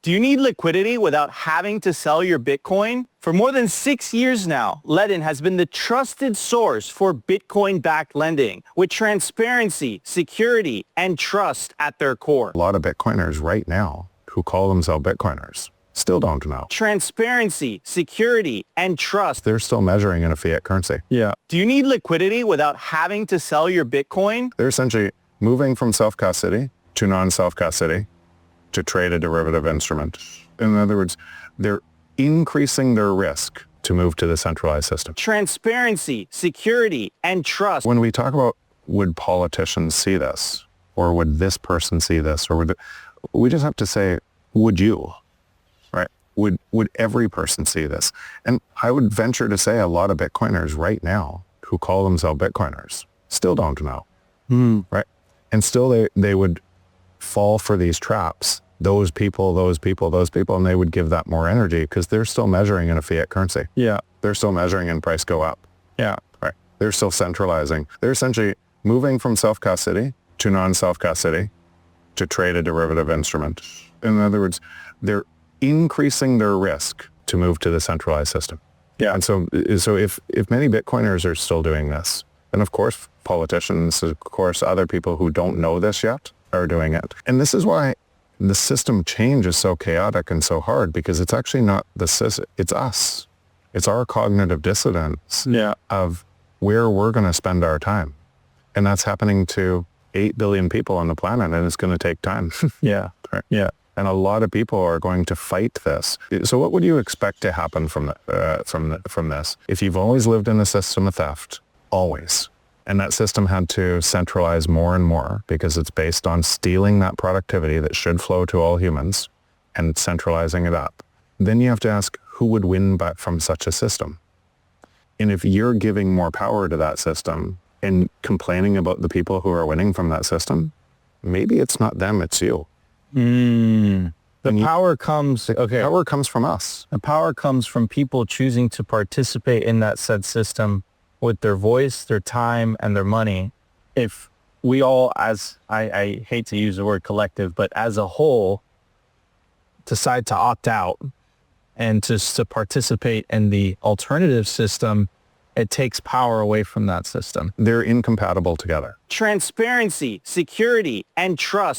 Do you need liquidity without having to sell your Bitcoin? For more than 6 years now, Ledn has been the trusted source for Bitcoin-backed lending with transparency, security, and trust at their core. A lot of Bitcoiners right now who call themselves Bitcoiners still don't know. Transparency, security, and trust. They're still measuring in a fiat currency. Yeah. Do you need liquidity without having to sell your Bitcoin? They're essentially moving from self-custody to non-self-custody to trade a derivative instrument. In other words, they're increasing their risk to move to the centralized system. Transparency, security, and trust. When we talk about would politicians see this, or would this person see this, or we just have to say, would you, right? Would every person see this? And I would venture to say a lot of Bitcoiners right now who call themselves Bitcoiners still don't know, right? And still they would fall for these traps, those people, and they would give that more energy because they're still measuring in a fiat currency. Yeah. They're still measuring in price go up. Yeah. Right. They're still centralizing. They're essentially moving from self-custody to non-self-custody to trade a derivative instrument. In other words, they're increasing their risk to move to the centralized system. Yeah. And so if many Bitcoiners are still doing this, and of course politicians, of course other people who don't know this yet are doing it. And this is why the system change is so chaotic and so hard, because it's actually not the system, it's us. It's our cognitive dissonance of where we're going to spend our time. And that's happening to 8 billion people on the planet, and it's going to take time. Yeah. Right. Yeah. And a lot of people are going to fight this. So what would you expect to happen from this? If you've always lived in a system of theft, always, and that system had to centralize more and more because it's based on stealing that productivity that should flow to all humans and centralizing it up, then you have to ask, who would win from such a system? And if you're giving more power to that system and complaining about the people who are winning from that system, maybe it's not them, it's you. The power comes from us. The power comes from people choosing to participate in that said system with their voice, their time, and their money. If we all, as I hate to use the word collective, but as a whole, decide to opt out and to participate in the alternative system, it takes power away from that system. They're incompatible together. Transparency, security, and trust.